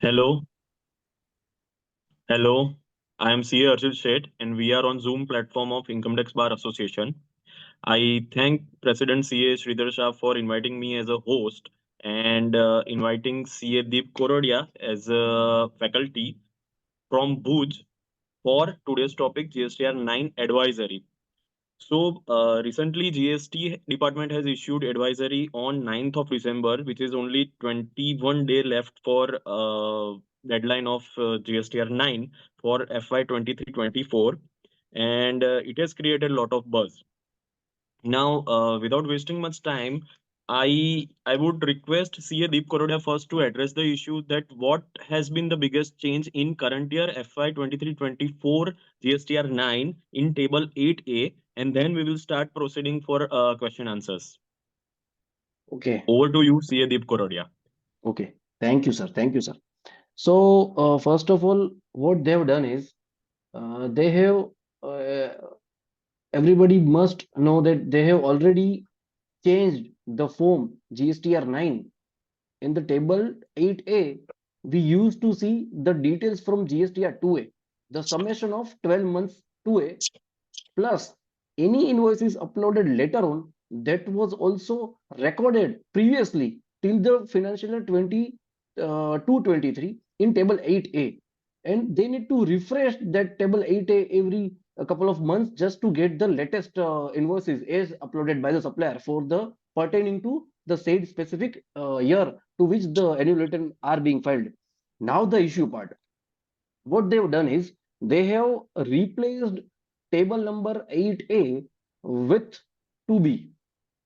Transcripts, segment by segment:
Hello, hello. I am CA Arjun Sheth, and we are on Zoom platform of Income Tax Bar Association. I thank President CA Sridhar Shah for inviting me as a host and inviting CA Deep Korodia as a faculty from Bhuj for today's topic GSTR 9 advisory. Recently GST department has issued advisory on 9th of December, which is only 21 day left for deadline of GSTR 9 for FY 23-24, and it has created a lot of buzz. Now, without wasting much time, I would request CA Deep Korodia first to address the issue that what has been the biggest change in current year FY 23-24 GSTR 9 in table 8A, and then we will start proceeding for question answers. Okay, Over to you, CA Deep Korodia. okay. Thank you, sir. Thank you, sir. So, first of all, what they have done is they have uh, everybody must know that they have already changed the form GSTR 9 in the table 8A. We used to see the details from GSTR 2A, the summation of 12 months 2A plus any invoices uploaded later on that was also recorded previously till the financial year 22-23 in table 8A, and they need to refresh that table 8A every a couple of months just to get the latest invoices as uploaded by the supplier for the pertaining to the said specific year to which the annual return are being filed. Now the issue part, what they've done is they have replaced table number 8A with 2B.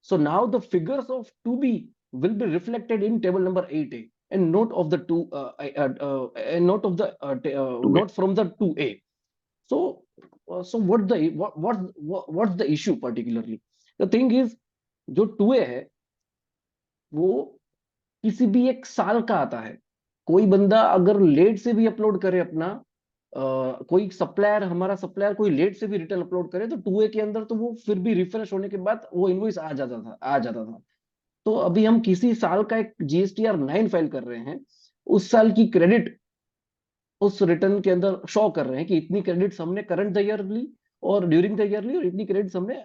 So now the figures of 2B will be reflected in table number 8A and not of the two and not of the To not from the 2A. So what's the issue particularly? The thing is जो 2A है वो किसी भी एक साल का आता है. कोई बंदा अगर लेट से भी अपलोड करे अपना कोई सप्लायर हमारा सप्लायर कोई लेट से भी रिटर्न अपलोड करे तो 2A के अंदर तो वो फिर भी रिफ्रेश होने के बाद वो इनवॉइस आ जाता था. तो अभी हम किसी साल का एक GSTR 9 फाइल कर रहे हैं, उस साल की क्रेडिट उस रिटर्न के अंदर शो कर रहे हैं कि इतनी क्रेडिट्स हमने करंट द ईयर ली और ड्यूरिंग द ईयर ली और इतनी क्रेडिट्स हमने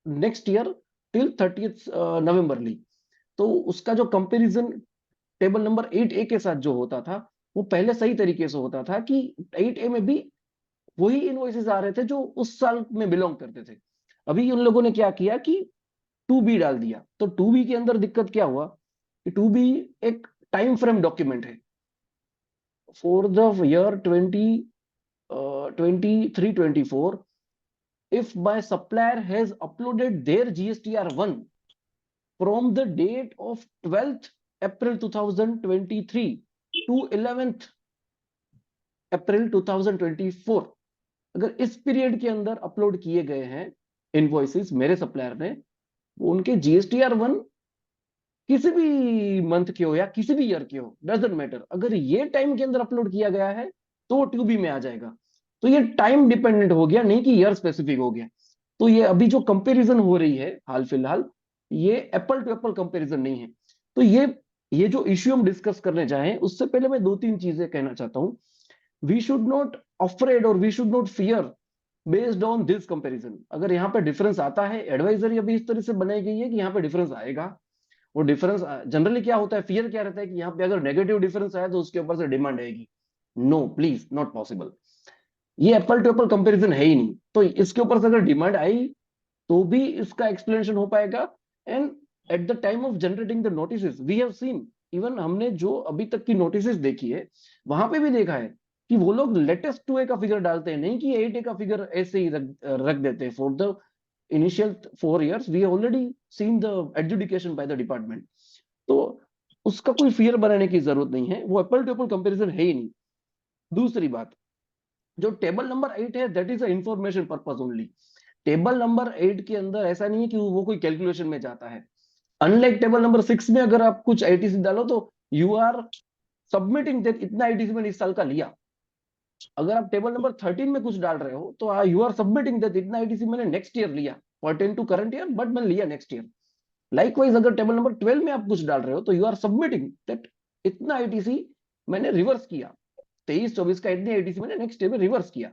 नेक्स्ट ईयर टिल 30th नवंबर ली. तो उसका जो कंपैरिजन टेबल नंबर 8A के साथ जो होता था वो पहले सही तरीके से होता था कि 8A में भी वही इनवॉइसेस आ रहे थे जो उस साल में बिलोंग करते थे. अभी उन लोगों ने क्या किया कि 2B डाल दिया. तो 2B के अंदर दिक्कत क्या हुआ कि 2B एक टाइम फ्रेम डॉक्यूमेंट है for the year 2023-24. If my supplier has uploaded their GSTR1 from the date of 12th April 2023 to 11th April 2024, अगर इस पीरियड के अंदर अपलोड किए गए हैं इनवॉइसेस मेरे सप्लायर ने, वो उनके GSTR1 किसी भी मंथ के हो या किसी भी ईयर के हो, डजेंट मैटर, अगर ये टाइम के अंदर अपलोड किया गया है तो 2B में आ जाएगा. तो ये टाइम डिपेंडेंट हो गया, नहीं कि ईयर स्पेसिफिक हो गया. तो ये अभी जो कंपैरिजन हो रही है हाल फिलहाल, ये एप्पल टू एप्पल कंपैरिजन नहीं है. तो ये जो इश्यू हम डिस्कस करने जाए उससे पहले मैं दो तीन चीजें कहना चाहता हूं. वी शुड नॉट अफ्रेड और we should not fear based on this comparison. अगर यहाँ पे डिफरेंस आता है, एडवाइजरी अभी इस तरह से बनाई गई है कि यहाँ पे डिफरेंस आएगा. वो डिफरेंस जनरली क्या होता है, फियर क्या रहता है कि यहाँ पे अगर नेगेटिव डिफरेंस आया तो उसके ऊपर से डिमांड आएगी. No please, not possible. ये एप्पल टू एप्पल कंपैरिजन है ही नहीं. तो इसके ऊपर से अगर डिमांड आई तो भी इसका एक्सप्लेनेशन हो पाएगा. And at the time of generating the notice we have seen, even हमने जो अभी तक की नोटिस देखी है वहां पे भी देखा है कि वो लोग लेटेस्ट 2A का फिगर डालते हैं, नहीं कि 8A का फिगर ऐसे ही रख देते हैं. For the initial 4 years we have already seen the adjudication by the department. तो उसका कोई फियर बनाने की जरूरत नहीं है, वो एप्पल टू एप्पल कंपैरिजन है ही नहीं. दूसरी बात, जो टेबल नंबर 8 है that is a information purpose only. Table number 8 के अंदर ऐसा नहीं है कि वो कोई कैलकुलेशन में जाता है. अनलाइक टेबल नंबर 6 में अगर आप कुछ आईटीसी डालो तो यू आर सबमिटिंग दैट इतना आईटीसी मैंने इस साल का लिया. अगर आप टेबल नंबर 13 में कुछ डाल रहे हो तो यू आर सबमिटिंग दैट इतना आईटीसी मैंने नेक्स्ट ईयर लिया, pertain to current year but मैंने लिया नेक्स्ट ईयर. लाइकवाइज अगर टेबल नंबर 12 में आप कुछ डाल रहे हो तो यू आर सबमिटिंग दैट इतना आईटीसी मैंने रिवर्स किया, 23-24 का 8 दिया, ATC मैंने नेक्स्ट डे में रिवर्स किया।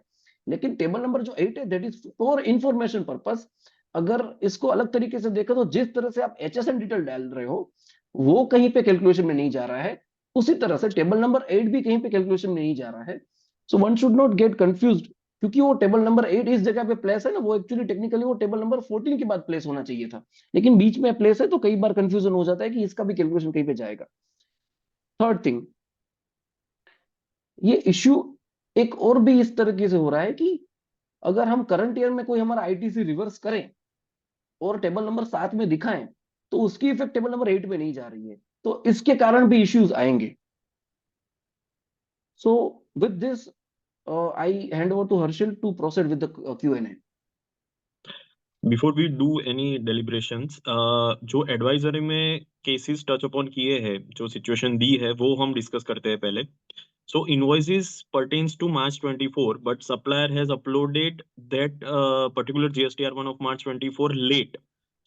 लेकिन टेबल नंबर जो 8 है that is for information purpose. अगर इसको अलग तरीके से देखो तो जिस तरह से आप HSN डिटेल डाल रहे हो वो कहीं पे कैलकुलेशन में नहीं जा रहा है, उसी तरह से टेबल नंबर 8 भी कहीं पे कैलकुलेशन में नहीं जा रहा है। So one should not gate confused, क्योंकि वो टेबल नंबर 8 इस जगह पे प्लेस है ना, वो एक्चुअली टेक्निकली वो टेबल नंबर 14 के बाद प्लेस होना चाहिए था, लेकिन बीच में प्लेस है तो कई बार कंफ्यूजन हो जाता है कि इसका भी कैलकुलेशन कहीं पे जाएगा। थर्ड थिंग, ये इश्यू एक और भी इस तरीके से हो रहा है कि अगर हम करंट ईयर में कोई हमारा ITC रिवर्स करें और टेबल नंबर 7 में दिखाएं तो उसकी इफेक्ट टेबल नंबर 8 में नहीं जा रही है, तो इसके कारण भी इश्यूज आएंगे। So with this I hand over to Harshil to proceed with the Q&A। Before we do any deliberations, जो एडवाइजरी में केसेस टच अपॉन किए हैं, जो सिचुएशन दी है वो हम डिस्कस करते हैं पहले। So invoices pertains to March 24, but supplier has uploaded that particular GSTR1 of March 24 late.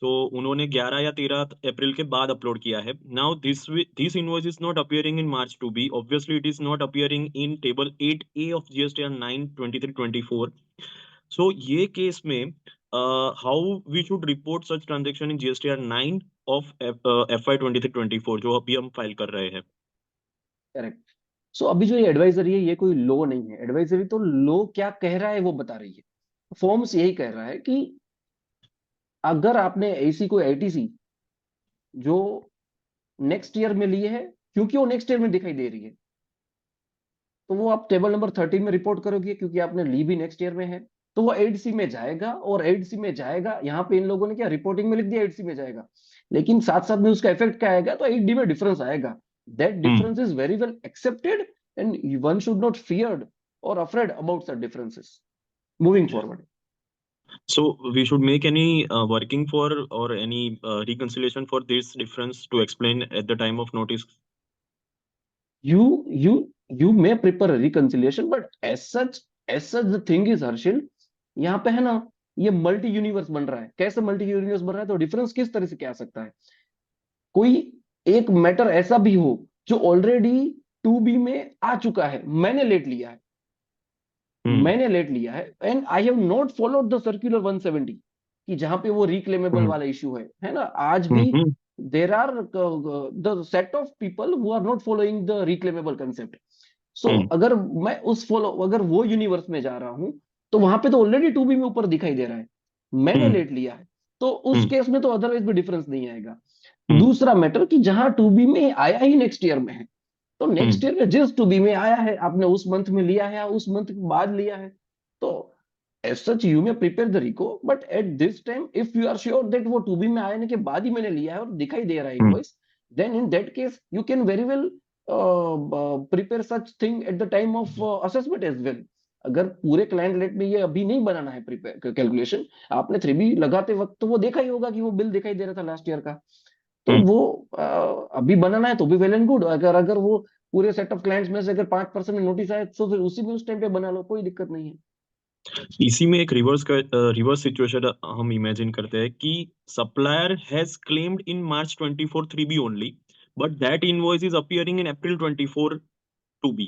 So उन्होंने 11 या 13 अप्रैल के बाद अपलोड किया है. Now this invoice is not appearing in March 2B. Obviously, it is not appearing in table 8A of GSTR 9 23-24. So ये case में how we should report such transaction in GSTR 9 of FY 23-24 जो अभी हम file कर रहे हैं. Correct. सो अभी जो ये एडवाइजरी है ये कोई लॉ नहीं है, एडवाइजरी तो लॉ क्या कह रहा है वो बता रही है। फॉर्म्स यही कह रहा है कि अगर आपने ऐसी कोई ITC जो नेक्स्ट ईयर में ली है, क्योंकि वो नेक्स्ट ईयर में दिखाई दे रही है, तो वो आप टेबल नंबर 13 में रिपोर्ट करोगे, क्योंकि आपने ली भी नेक्स्ट ईयर में है, तो वो 8C में जाएगा। और 8C में जाएगा, यहाँ पे इन लोगों ने क्या रिपोर्टिंग में लिख दिया 8C में जाएगा, लेकिन साथ साथ में उसका इफेक्ट क्या आएगा, तो 8D में डिफरेंस आएगा। That difference is very well accepted and one should not feared और afraid about such differences moving forward. So we should make any working for or any reconciliation for this difference to explain at the time of notice. You may prepare a reconciliation, but as such the thing is Harshil, यहाँ पे है ना, ये multi universe बन रहा है। कैसे multi universe बन रहा है, तो डिफरेंस किस तरह से क्या आ सकता है, कोई एक मैटर ऐसा भी हो जो ऑलरेडी 2B में आ चुका है, मैंने लेट लिया है, मैंने लेट लिया है, and I have not followed the circular 170 कि जहां पे वो रिक्लेमेबल वाला इश्यू है ना, आज भी there are the set of people who are not following the reclaimable concept. So अगर मैं अगर वो यूनिवर्स में जा रहा हूं तो वहां पे तो ऑलरेडी 2B में ऊपर दिखाई दे रहा है, मैंने लेट लिया है, तो उस केस में तो अदरवाइज भी डिफरेंस नहीं आएगा। दूसरा मैटर कि जहां 2B में आया ही नेक्स्ट ईयर में है, तो नेक्स्ट ईयर में जिस 2B में आया है आपने उस मंथ में लिया है या उस मंथ के बाद लिया है, तो एज सच यू में prepare the reco, but at this time if you are sure that वो 2B में आने के बाद ही मैंने लिया है और दिखाई दे रहा है invoice, then in that case you can very well prepare such thing at the time of assessment as well. अगर पूरे क्लाइंट लेट में ये अभी नहीं बनाना है प्रिपेयर कैलकुलेशन, आपने 3B लगाते वक्त तो वो देखा ही होगा कि वो बिल दिखाई दे रहा था लास्ट ईयर का, तो वो अभी बनाना है तो भी वेल एंड गुड। अगर अगर वो पूरे सेट ऑफ क्लाइंट्स में से अगर 5% में नोटिस आए तो फिर उसी में उस टाइम पे बना लो, कोई दिक्कत नहीं है। इसी में एक रिवर्स सिचुएशन हम इमेजिन करते हैं कि supplier has claimed in March 24 3B only, but that invoice is appearing in April 24 2B.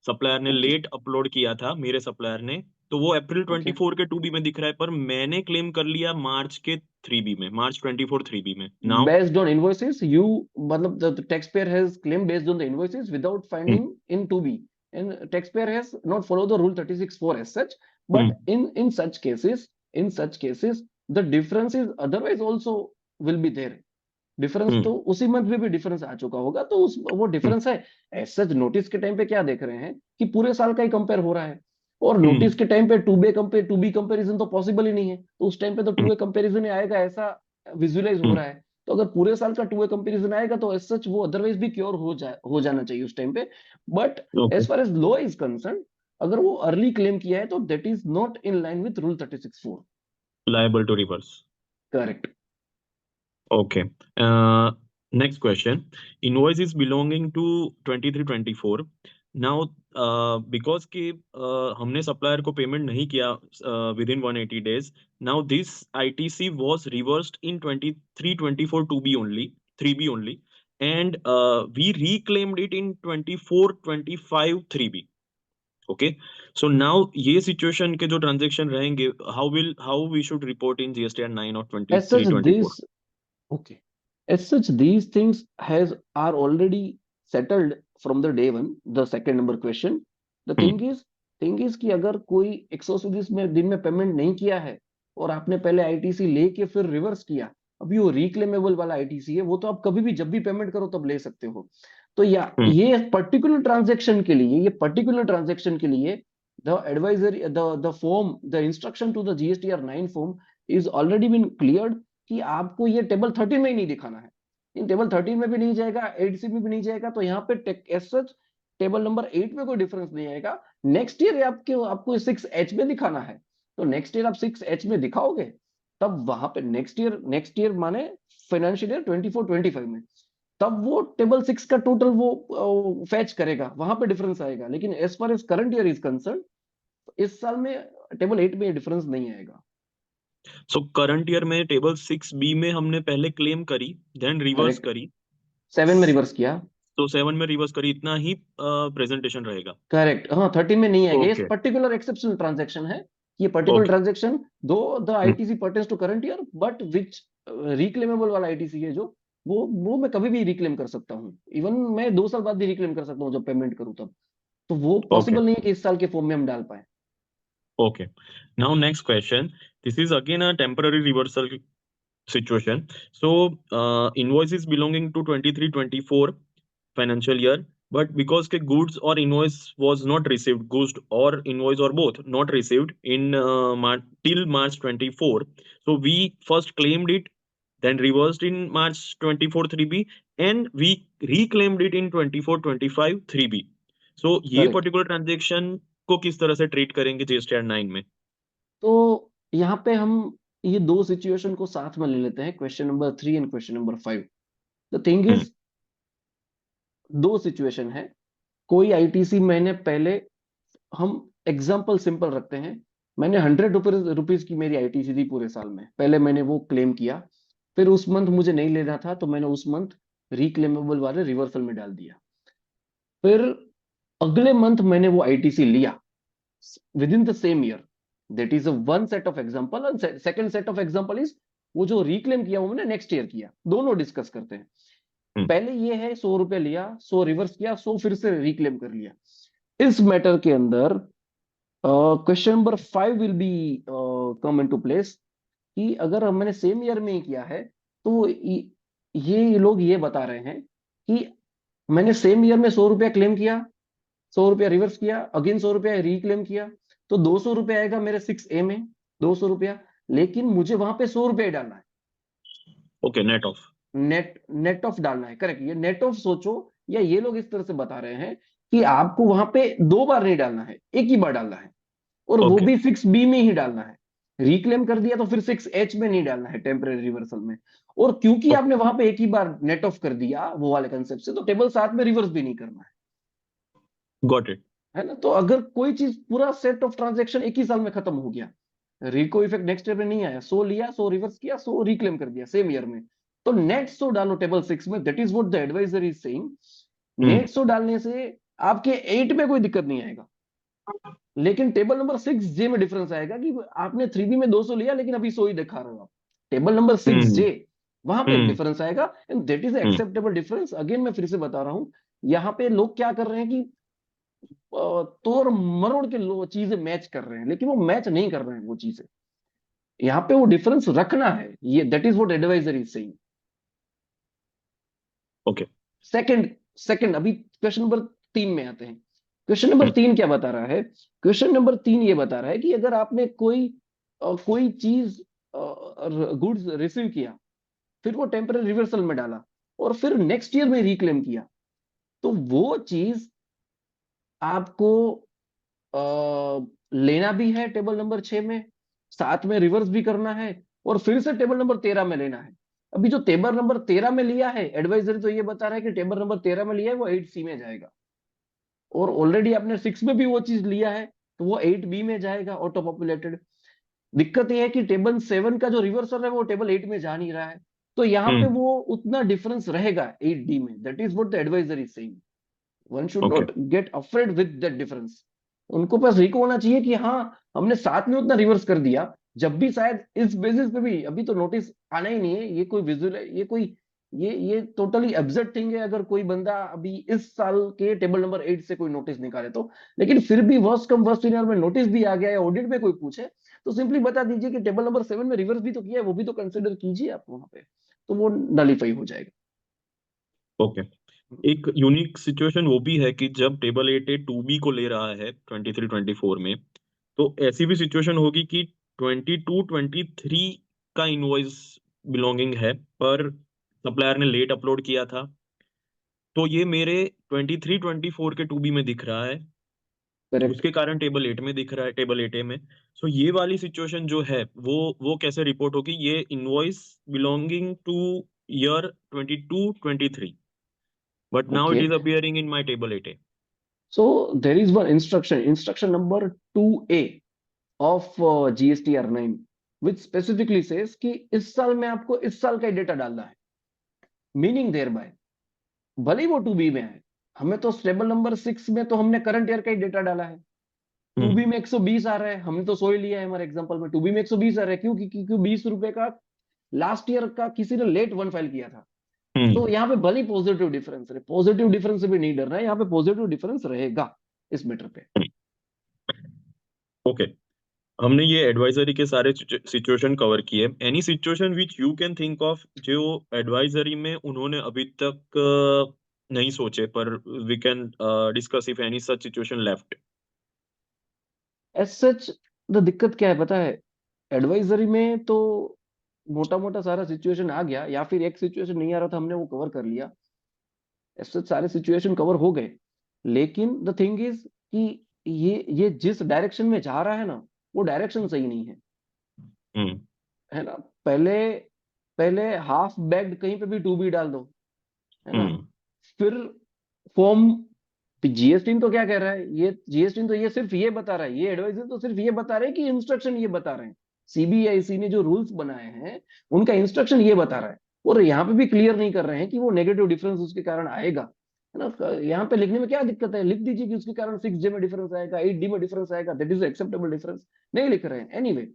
Supplier ने लेट अपलोड किया था, मेरे सप्लायर ने, तो वो April 24 के 2B में दिख रहा है, पर मैंने क्लेम कर लिया मार्च के 3B में, March 24 3B में. Now Based on invoices, you मतलब the taxpayer has claimed based on the invoices without finding in 2B, and taxpayer has not followed the rule 36(4) as such. But in such cases the difference is otherwise also will be there. Difference तो उसी month में भी difference आ चुका होगा, तो उस वो difference है। एज सच नोटिस के टाइम पे क्या देख रहे हैं कि पूरे साल का ही कंपेयर हो रहा है, और नोटिस के टाइम पे 2B कंपैरिजन तो पॉसिबल ही नहीं है, तो उस टाइम पे तो 2A कंपैरिजन ही आएगा, ऐसा विजुअलाइज हो रहा है। तो अगर पूरे साल का 2A कंपैरिजन आएगा तो एज सच वो अदरवाइज भी क्योर हो जाना चाहिए उस टाइम पे। But as far as law is concern, अगर वो अर्ली क्लेम किया है तो that is not in line with rule 36(4). Liable to reverse. Correct. Okay. Next question. Invoice is belonging to 23-24. Now, because कि हमने supplier को payment नहीं किया within 180 days. Now this ITC was reversed in 23-24 2B only, 3B only. and we reclaimed it in 24-25 3B. Okay, so now ये situation के जो transaction रहेंगे, how we should report in GSTR 9 or As such, 23-24? okay. As such, these things are already settled from the day one. The second number question. The thing is कि अगर कोई 120 में दिन में पेमेंट नहीं किया है और आपने पहले आईटीसी लेके फिर रिवर्स किया, अभी वो रिक्लेमेबल वाला आईटीसी है, वो तो आप कभी भी जब भी पेमेंट करो तब ले सकते हो। तो ये पर्टिकुलर ट्रांजेक्शन के लिए the advisory the form the instruction to the GSTR 9 form is already been cleared कि आपको ये टेबल 13 में ही नहीं दिखाना है। इन टेबल 13 में भी नहीं जाएगा, 8C में भी नहीं जाएगा, तो यहाँ पे एज सच टेबल नंबर 8 में कोई डिफरेंस नहीं आएगा। नेक्स्ट ईयर आपको 6H में दिखाना है, तो नेक्स्ट ईयर आप 6H में दिखाओगे, तब वहां पे नेक्स्ट ईयर माने फाइनेंशियल ईयर 24-25 में, तब वो टेबल 6 का टोटल वो फैच करेगा, वहां पे डिफरेंस आएगा। लेकिन as far as current year is concern, इस साल में टेबल 8 में डिफरेंस नहीं आएगा। सो करंट ईयर में टेबल 6B में हमने पहले क्लेम करी, देन रिवर्स करी, 7 में रिवर्स किया, तो 7 में रिवर्स करी, इतना ही प्रेजेंटेशन रहेगा। करेक्ट। हाँ, 13 में नहीं आएगा। ओके ये पर्टिकुलर एक्सेप्शनल ट्रांजैक्शन है। ये particular okay transaction though the ITC pertains to current year, but which reclaimable वाला आईटीसी है जो वो मैं कभी भी रिक्लेम कर सकता हूँ। इवन मैं 2 साल बाद भी रिक्लेम कर सकता हूँ जब पेमेंट करूँ तब। तो वो ओके पॉसिबल नहीं है कि इस साल के फॉर्म में हम डाल पाए। okay. Now next question. This is again a temporary reversal situation. So invoices belonging to 23-24 financial year, but because the goods or invoice was not received, goods or invoice or both not received in till March 24, so we first claimed it, then reversed in March 24 3B, and we reclaimed it in 24-25 3B. So ये correct. particular transaction को किस तरह से treat करेंगे GSTR 9 में? तो यहाँ पे हम ये दो सिचुएशन को साथ में ले लेते हैं, question number 3 and question number 5। The thing hmm is, दो सिचुएशन है। कोई आईटीसी मैंने पहले, हम एग्जाम्पल सिंपल रखते हैं, मैंने 100 रुपीज की मेरी आईटीसी थी पूरे साल में, पहले मैंने वो क्लेम किया, फिर उस मंथ मुझे नहीं लेना था तो मैंने उस मंथ रिक्लेमेबल वाले रिवर्सल में डाल दिया। फिर अगले मंथ मैंने वो आईटीसी लिया with in the same year, that is one set of example. And second set of example is वो जो रिक्लेम किया वो मैंने नेक्स्ट ईयर किया। दोनों डिस्कस करते हैं। हम्म पहले ये है 100 रुपए लिया, 100 रिवर्स किया, 100 फिर से रिक्लेम कर लिया। इस मैटर के अंदर question number 5 will be come into place कि अगर मैंने सेम ईयर में ही किया है तो ये लोग ये बता रहे हैं कि मैंने सेम ईयर में 100 रुपया क्लेम किया, 100 रुपया रिवर्स किया, अगेन 100 रुपया रिक्लेम किया, तो 200 रुपया आएगा मेरे 6A में, 200 रुपया। लेकिन मुझे वहां पे 100 रुपया ही डालना है, okay, net of, net of डालना है। करेक्ट, ये नेट ऑफ सोचो, या ये लोग इस तरह से बता रहे हैं कि आपको वहां पे 2 बार नहीं डालना है, एक ही बार डालना है, और वो ओके भी 6B में ही डालना है। रिक्लेम कर दिया तो फिर 6H में नहीं डालना है, टेम्परेरी रिवर्सल में। और क्योंकि आपने वहां पे एक ही बार नेट ऑफ कर दिया वो वाले कंसेप्ट से, तो टेबल 7 में रिवर्स भी नहीं करना गॉट इट। है ना। तो अगर कोई चीज, पूरा सेट ऑफ ट्रांजेक्शन एक ही साल में खत्म हो गया, रिको इफेक्ट नेक्स्ट ईयर में नहीं आया, 100 लिया, 100 रिवर्स किया, 100 रिक्लेम कर दिया सेम ईयर में, तो नेट 100 डालो टेबल 6 में। That is what the advisor is saying. Net 100 डालने से आपके 8 में कोई दिक्कत नहीं आएगा, लेकिन टेबल नंबर 6J में डिफरेंस आएगा कि आपने 3B में 200 लिया लेकिन अभी 100 ही दिखा रहे हो आप। टेबल नंबर 6J, वहां पे एक हम्म डिफरेंस आएगा, and that is acceptable difference. Again मैं फिर से बता रहा हूं, यहाँ पे लोग क्या कर रहे हैं कि तोड़ मरोड़ के लोग चीजें मैच कर रहे हैं, लेकिन वो मैच नहीं कर रहे हैं वो चीजें। यहाँ पे वो डिफरेंस रखना है, ये that is what advisor is saying. Okay second अभी क्वेश्चन नंबर 3 में आते हैं। क्वेश्चन नंबर 3 क्या बता रहा है? क्वेश्चन नंबर 3 ये बता रहा है कि अगर आपने कोई चीज गुड्स रिसीव किया, फिर वो टेम्पररी रिवर्सल में डाला, और फिर नेक्स्ट ईयर में रिक्लेम किया, तो वो चीज आपको लेना भी है टेबल नंबर 6 में, साथ में रिवर्स भी करना है, और फिर से टेबल नंबर 13 में लेना है। अभी जो टेबल नंबर 13 में लिया है, एडवाइजरी तो ये बता रहा है कि टेबल नंबर 13 में लिया है वो 8C में जाएगा, और ऑलरेडी आपने 6 में भी वो चीज लिया है तो वो 8B में जाएगा ऑटो पॉपुलेटेड। दिक्कत ये है कि टेबल 7 का जो रिवर्सल है वो टेबल 8 में जा नहीं रहा है, तो यहाँ पे Hmm. वो उतना डिफरेंस रहेगा 8D में. That is what the advisor is saying. One should Okay. Not get afraid with that difference. उनको पास रिको होना चाहिए कि हाँ, हमने साथ में उतना रिवर्स कर दिया. जब भी शायद इस बेसिस पे भी अभी तो नोटिस आना ही नहीं है. ये कोई विजुअल, ये कोई, ये टोटली एब्सर्ड थिंग है अगर कोई बंदा अभी इस साल के टेबल नंबर 8 से कोई नोटिस निकाले तो. लेकिन फिर भी वर्स्ट कम वर्स्ट सिनेरियो में नोटिस भी आ गया है, ऑडिट में कोई पूछे, तो सिंपली बता दीजिए कि टेबल नंबर 7 में रिवर्स भी तो किया है, वो भी तो कंसिडर कीजिए आप वहां पे. तो वो नलीफाई हो जाएगा. ओके. एक यूनिक सिचुएशन वो भी है कि जब टेबल 8 2B को ले रहा है 23-24 में, तो ऐसी भी सिचुएशन होगी कि 22-23 का इनवॉइस बिलोंगिंग है, पर सप्लायर ने लेट अपलोड किया था, तो ये मेरे 23-24 के 2B में दिख रहा है, करेक्ट. उसके कारण टेबल 8 में दिख रहा है, टेबल 8A में. सो ये वाली सिचुएशन जो है वो कैसे रिपोर्ट होगी? ये invoice belonging two year 22-23, but now it okay. is appearing in my table 8A. So there is one instruction number 2A of GSTR 9, which specifically says कि इस साल में आपको इस साल का ही डेटा डालना है. मीनिंग देयर बाय, भले ही वो 2B में है, हमें तो टेबल नंबर 6 में तो हमने करंट ईयर का ही डेटा डाला है. 2B हम्म. में 120 आ रहा है, हमने तो 100 ही लिया है हमारे एग्जांपल में. 2B में 120 आ रहा है, क्यों? क्योंकि 20 रुपए का लास्ट ईयर का किसी ने लेट वन फाइल किया था. तो हम्म. यहाँ पे भले पॉजिटिव डिफरेंस रहे, पॉजिटिव डिफरेंस से भी नहीं डरना है, यहाँ पे पॉजिटिव डिफरेंस रहेगा इस मैटर पे. ओके. हमने ये एडवाइजरी के सारे सिचुएशन कवर किए. Any situation which you can think of जो एडवाइजरी में उन्होंने अभी तक नहीं सोचे, पर we can discuss if any such situation left. As such, the दिक्कत क्या है पता है, एडवाइजरी में तो मोटा मोटा सारा सिचुएशन आ गया, या फिर एक सिचुएशन नहीं आ रहा था हमने वो कवर कर लिया. एज सच सारे सिचुएशन कवर हो गए. लेकिन द थिंग इज कि ये जिस डायरेक्शन में जा रहा है ना, वो डायरेक्शन सही नहीं है. हम्म. है ना? पहले पहले हाफ बैग्ड कहीं पे भी 2B डाल दो. है ना? हम्म. फिर फॉर्म, जीएसटी तो क्या कह रहा है, ये जीएसटी तो ये सिर्फ ये बता रहा है, ये एडवाइजर तो सिर्फ ये बता रहे हैं कि इंस्ट्रक्शन ये बता रहे हैं. सीबीआईसी ने जो रूल्स बनाए हैं, उनका इंस्ट्रक्शन ये बता रहा है. और यहाँ पे भी क्लियर नहीं कर रहे हैं कि वो नेगेटिव डिफरेंस उसके कारण आएगा. है ना? यहाँ पे लिखने में क्या दिक्कत है, लिख दीजिए कि उसके कारण 6J में डिफरेंस आएगा, 8D में डिफरेंस आएगा, दैट इज एक्सेप्टेबल डिफरेंस. नहीं लिख रहे हैं anyway.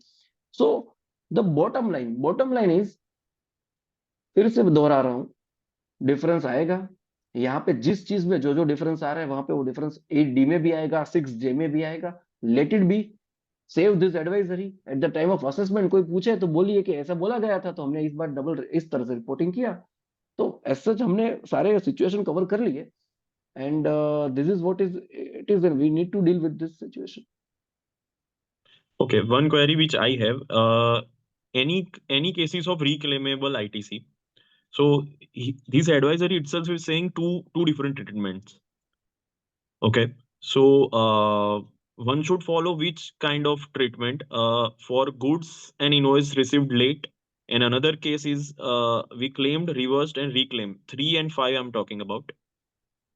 So the bottom line is, फिर से दोहरा रहा हूं, डिफरेंस आएगा. यहाँ पे जिस चीज में जो जो डिफरेंस आ रहा है, वहां पे वो डिफरेंस 8D में भी आएगा, 6J में भी आएगा. Let it be. Save this advisory. Eight the time of assessment कोई पूछे तो बोलिए कि ऐसा बोला गया था, तो हमने इस बार डबल इस तरह से रिपोर्टिंग किया. तो एज सच हमने सारे सिचुएशन कवर कर लिए. And this is what is it is, we need to deal with this situation. Okay, one query which I have, any cases of reclaimable ITC. So this advisory itself is saying two different treatments. Okay, so one should follow which kind of treatment for goods and invoice received late, and another case is we claimed, reversed, and reclaimed. 3 and 5 I'm talking about.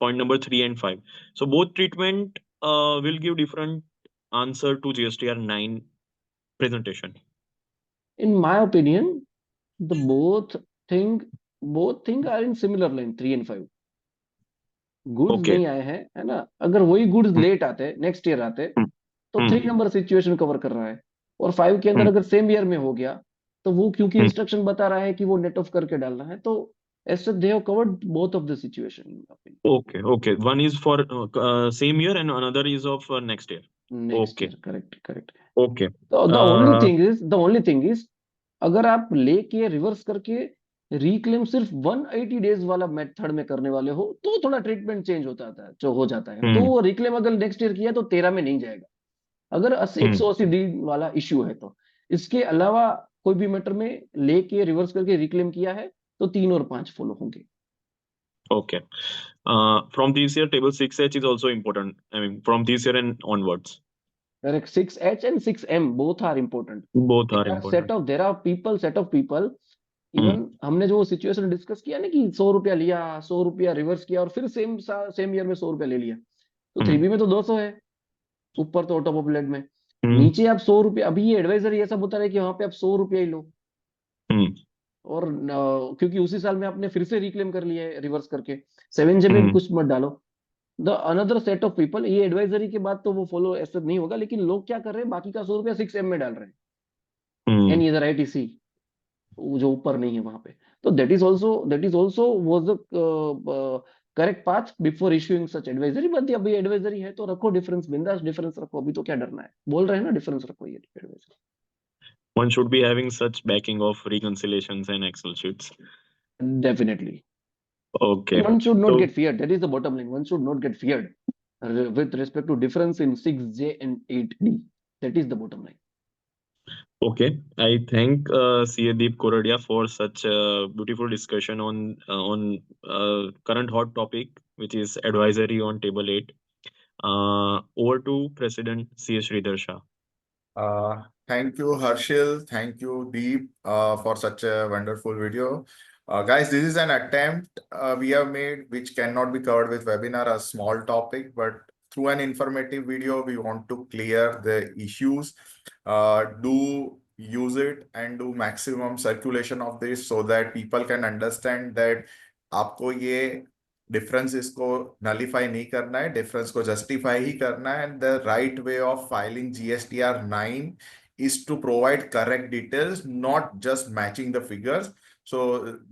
Point number 3 and 5. So both treatment will give different answer to GSTR 9 presentation. In my opinion, the thing both thing are in similar line. 3 and 5 goods Okay. नहीं आए हैं, है ना? अगर वही goods Hmm. Late आते, next year आते, तो 3 Hmm. नंबर सिचुएशन कवर कर रहा है. और 5 के अंदर Hmm. अगर सेम ईयर में हो गया, तो वो क्योंकि Hmm. इंस्ट्रक्शन बता रहा है कि वो नेट ऑफ करके डालना है, तो ऐसे they have covered both of the situation. Okay. Okay. One is for same year and another is of next year. Next Okay. Year, correct correct. Okay. तो Uh, the only thing is, अगर आप लेके reverse करके reclaim सिर्फ 180 days वाला method में करने वाले हो, तो थोड़ा ट्रीटमेंट चेंज होता था, जो हो जाता है. तो hmm. वो रिक्लेम अगर नेक्स्ट ईयर किया तो 13 में नहीं जाएगा, अगर 180 डी वाला इश्यू है तो. इसके अलावा कोई भी मैटर में लेके रिवर्स करके रिक्लेम किया है, तो 3 और 5 फॉलो होंगे. Okay. From this year, table 6H is also important. I mean, from this year and onwards, correct. 6H and 6M both are important. both are there are important. Set of people. Hmm. Even हमने जो situation discuss किया ना कि 100 रुपया लिया, 100 रुपया reverse किया, और फिर सेम ईयर में 100 रुपया ले लिया, तो Hmm. 3B में तो 200 है. ऊपर तो ऑटो पॉपुलेट में, Hmm. नीचे आप 100 रुपया. अभी ये एडवाइजर ये सब बता रहे हैं कि वहां पे आप 100 रुपया ही लो. Hmm. और क्योंकि उसी साल में आपने फिर से रिक्लेम कर लिया है रिवर्स करके, 7J में कुछ मत डालो। The another set of people, ये एडवाइजरी के बाद तो वो फॉलो ऐसा नहीं होगा, लेकिन लोग क्या कर रहे हैं, बाकी का 100 रुपया 6M में डाल रहे हैं, एनी अदर ITC जो ऊपर नहीं है वहां पे। तो that is also was the correct path before issuing such advisory. But अभी एडवाइजरी है तो रखो डिफरेंस, बिंदास डिफरेंस रखो, अभी तो क्या डरना है, बोल रहे हैं ना डिफरेंस रखो ये advisory. One should be having such backing of reconciliations and Excel sheets. Definitely. Okay. One should not So, get feared. That is the bottom line. One should not get feared with respect to difference in 6J and 8D. That is the bottom line. okay. I thank CA Deep Koradia for such a beautiful discussion on current hot topic, which is advisory on table 8. Over to President C.S. Sridhar Shah. Thank you, Harshil. Thank you, Deep, for such a wonderful video. Guys, this is an attempt we have made which cannot be covered with webinar, a small topic, but through an informative video, we want to clear the issues. Do use it and do maximum circulation of this so that people can understand that आपको ये difference इसको nullify नहीं करना है, difference को justify ही करना है। And the right way of filing GSTR 9 is to provide correct details, not just matching the figures. So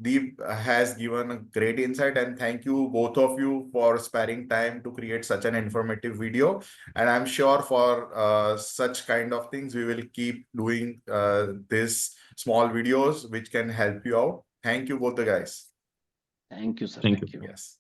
Deep has given a great insight, and thank you both of you for sparing time to create such an informative video. And I'm sure for such kind of things, we will keep doing this small videos which can help you out. Thank you both the guys. Thank you, sir. Thank Thank you. you. Yes.